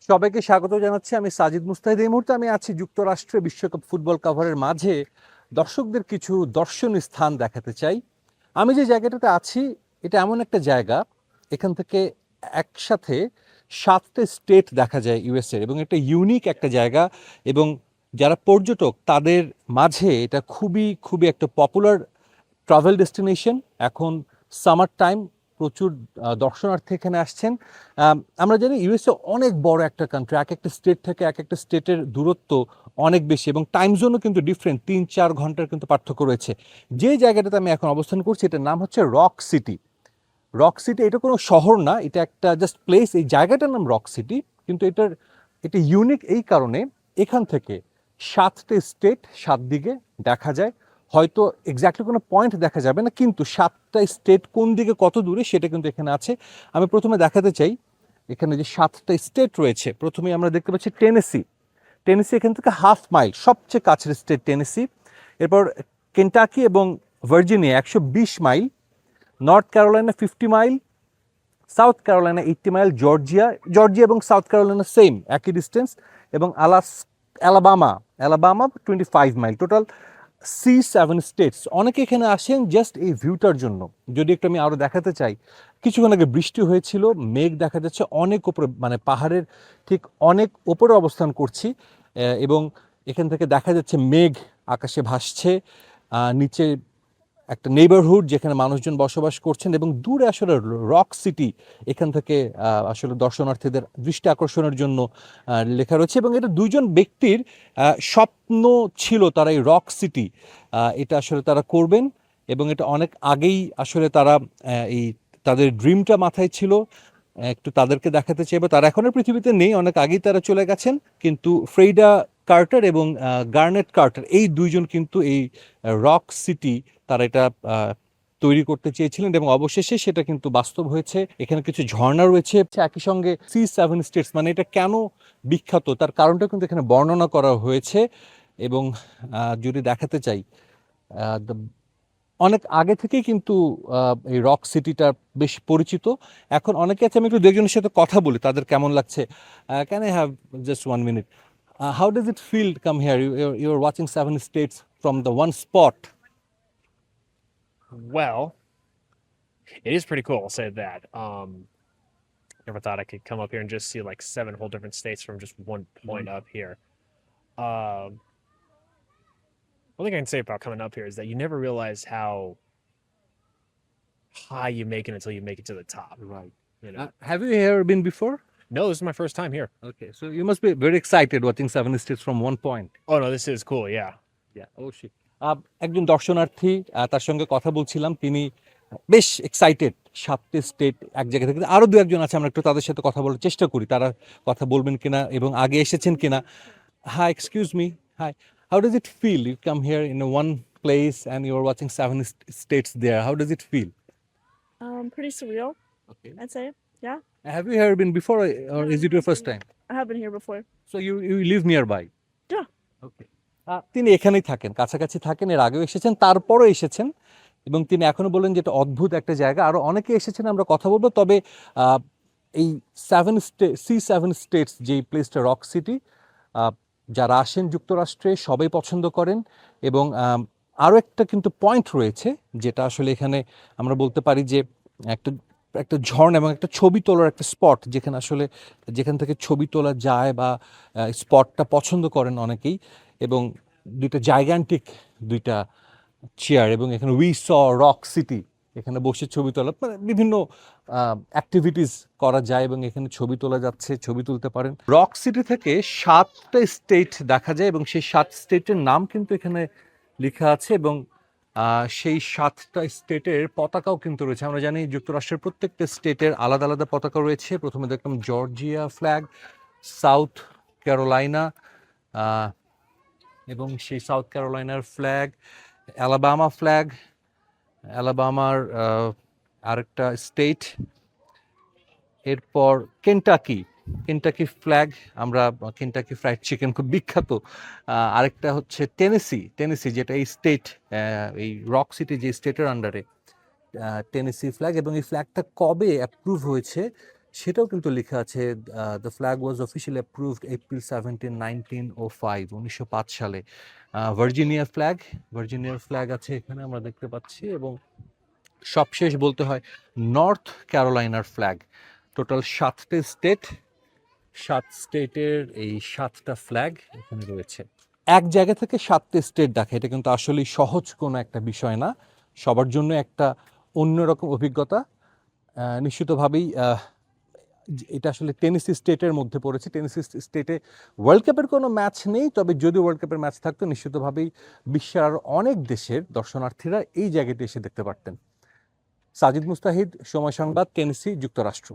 সবাইকে স্বাগত জানাচ্ছি। আমি সাজিদ মুস্তাহিদ। এই মুহূর্তে আমি আছি যুক্তরাষ্ট্রে বিশ্বকাপ ফুটবল কাভারের মাঝে দর্শকদের কিছু দর্শনীয় স্থান দেখাতে চাই। আমি যে জায়গাটাতে আছি এটা এমন একটা জায়গা, এখান থেকে একসাথে 7টে স্টেট দেখা যায় ইউএসএর, এবং এটা ইউনিক একটা জায়গা। এবং যারা পর্যটক তাদের মাঝে এটা খুবই খুবই একটা পপুলার ট্রাভেল ডেস্টিনেশন। এখন সামার টাইম, প্রচুর দর্শনার্থী এখানে আসছেন। আমরা জানি ইউএসএ অনেক বড় একটা কান্ট্রি, এক একটা স্টেট থেকে এক একটা স্টেটের দূরত্ব অনেক বেশি, এবং টাইম জোনও কিন্তু ডিফারেন্ট, 3-4 ঘন্টার কিন্তু পার্থক্য রয়েছে। যে জায়গাটাতে আমি এখন অবস্থান করছি এটার নাম হচ্ছে রক সিটি। রক সিটি এটা কোনো শহর না, এটা একটা জাস্ট প্লেস। এই জায়গাটার নাম রক সিটি, কিন্তু এটা ইউনিক এই কারণে এখান থেকে 7টে স্টেট 7 দিকে দেখা যায়। হয়তো এক্স্যাক্টলি কোনো পয়েন্ট দেখা যাবে না, কিন্তু 7টা স্টেট কোন দিকে কত দূরে সেটা কিন্তু এখানে আছে। আমি প্রথমে দেখাতে চাই এখানে যে 7টা স্টেট রয়েছে। প্রথমেই আমরা দেখতে পাচ্ছি টেনেসি। টেনেসি এখান থেকে হাফ মাইল, সবচেয়ে কাছের স্টেট টেনেসি। এরপর কেন্টাকি এবং Virginia 120 mile, north Carolina 50 mile, south Carolina 80 mile, Georgia এবং সাউথ ক্যারোলাইনা সেম একই ডিস্টেন্স, এবং Alabama Alabama 25 mile. Total C7 states. অনেকে এখানে আসেন জাস্ট এই ভিউটার জন্য। যদি একটু আমি আরও দেখাতে চাই, কিছুক্ষণ আগে বৃষ্টি হয়েছিল, মেঘ দেখা যাচ্ছে অনেক উপরে, মানে পাহাড়ের ঠিক অনেক উপরে অবস্থান করছি। এবং এখান থেকে দেখা যাচ্ছে মেঘ আকাশে ভাসছে, নিচে একটা নেইবারহুড যেখানে মানুষজন বসবাস করছেন, এবং দূরে আসলে রক সিটি এখান থেকে আসলে দর্শনার্থীদের দৃষ্টি আকর্ষণের জন্য লেখা রয়েছে। এবং এটা দুইজন ব্যক্তির স্বপ্ন ছিল, তারা এই রক সিটি এটা আসলে তারা করবেন, এবং এটা অনেক আগেই আসলে তারা এই তাদের ড্রিমটা মাথায় ছিল। একটু তাদেরকে দেখাতে চাইবে। তারা এখন আর পৃথিবীতে নেই, অনেক আগেই তারা চলে গেছেন, কিন্তু ফ্রেইডা কার্টার এবং গার্নেট কার্টার এই দুইজন কিন্তু এই রক সিটি তারা এটা তৈরি করতে চেয়েছিলেন, এবং অবশেষে সেটা কিন্তু বাস্তব হয়েছে। এখানে কিছু ঝর্ণা রয়েছে, একই সঙ্গে C7 স্টেটস, মানে এটা কেন বিখ্যাত তার কারণটা কিন্তু এখানে বর্ণনা করা হয়েছে। এবং যদি দেখাতে চাই, অনেক আগে থেকেই কিন্তু এই রক সিটিটা বেশ পরিচিত। এখন অনেকে আছে, আমি একটু দুজনের সাথে কথা বলি তাদের কেমন লাগছে। Can I have just 1 minute? How does it feel to come here? You're watching 7 states from the one spot. Well, it is pretty cool. I'll say that. Never thought I could come up here and just see like 7 whole different states from just one point up here. One thing I can say about coming up here is that you never realize how high you make it until you make it to the top. Right. You know? Have you ever been before? No, this is my first time here. Okay, so you must be very excited watching 7 states from one point. Oh no, this is cool. Yeah. অবশ্যই। একজন দর্শনার্থী, তার সঙ্গে কথা বলছিলাম, তিনি বেশ excited 7টে state এক জায়গা থেকে। আরও দু একজন আছে, আমরা একটু তাদের সাথে কথা বলার চেষ্টা করি, তারা কথা বলবেন কিনা এবং আগে এসেছেন কিনা। Hi, excuse me, hi, how does it feel? You come here in one place and you are watching 7 states there. How does it feel? Pretty surreal, Okay. I'd say. Yeah. Have you ever been before, or is it your first time? I have been here before. So you live nearby? Yeah. Okay. তিনি এখানেই থাকেন, কাছাকাছি থাকেন, এর আগেও এসেছেন, তারপরও এসেছেন, এবং তিনি এখনো বলেন যে এটা অদ্ভুত একটা জায়গা। আরও অনেকে এসেছেন, আমরা কথা বলবো। তবে এই C7 স্টেটস যেই প্লেসটা রক সিটি, যারা আসেন যুক্তরাষ্ট্রে সবাই পছন্দ করেন। এবং আরও একটা কিন্তু পয়েন্ট রয়েছে যেটা আসলে এখানে আমরা বলতে পারি যে একটা একটা ঝর্ণা এবং একটা ছবি তোলার একটা স্পট, যেখান থেকে ছবি তোলা যায়, বা স্পটটা পছন্দ করেন অনেকেই। এবং দুইটা জাইগ্যান্টিক দুইটা চেয়ার, এবং এখানে উই স রক সিটি, এখানে বসে ছবি তোলা, মানে বিভিন্ন অ্যাক্টিভিটিস করা যায়, এবং এখানে ছবি তোলা যাচ্ছে, ছবি তুলতে পারেন। রক সিটি থেকে 7টা স্টেট দেখা যায়, এবং সেই 7 স্টেটের নাম কিন্তু এখানে লেখা আছে, এবং সেই 7টা স্টেটের পতাকাও কিন্তু রয়েছে। আমরা জানি যুক্তরাষ্ট্রের প্রত্যেকটা স্টেটের আলাদা আলাদা পতাকা রয়েছে। প্রথমে দেখলাম জর্জিয়া ফ্ল্যাগ, সাউথ ক্যারোলাইনা, এবং সেই সাউথ ক্যারোলাইনার ফ্ল্যাগ, অ্যালাবামা ফ্ল্যাগ, অ্যালাবামার আরেকটা স্টেট। এরপর কেন্টাকি ফ্ল্যাগ, আমরা কেন্টাকি ফ্রাইড চিকেন খুব বিখ্যাত। আরেকটা হচ্ছে টেনেসি, যেটা এই স্টেট, এই রক সিটি যে স্টেটের আন্ডারে, টেনেসি ফ্ল্যাগ। এবং এই ফ্ল্যাগটা কবে অ্যাপ্রুভ হয়েছে সেটাও কিন্তু লেখা আছে the flag was officially approved April 17 1905 সালে। ভার্জিনিয়ার ফ্ল্যাগ আছে এখানে আমরা দেখতে পাচ্ছি, এবং সবশেষ বলতে হয় নর্থ ক্যারোলাইনার ফ্ল্যাগ। টোটাল 7 স্টেটের এই 7টা ফ্ল্যাগ এখানে রয়েছে। এক জায়গা থেকে 7টে স্টেট দেখা, এটা কিন্তু আসলেই সহজ কোনো একটা বিষয় না, সবার জন্য একটা অন্যরকম অভিজ্ঞতা। নিশ্চিতভাবেই এটা আসলে টেনেসি স্টেটের মধ্যে পড়েছে। টেনেসি স্টেটে ওয়ার্ল্ড কাপের কোনো ম্যাচ নেই, তবে যদি ওয়ার্ল্ড কাপের ম্যাচ থাকতো নিশ্চিতভাবেই বিশ্বের আরও অনেক দেশের দর্শনার্থীরা এই জায়গাটি এসে দেখতে পারতেন। সাজিদ মুস্তাহিদ, সময় সংবাদ, টেনেসি, যুক্তরাষ্ট্র।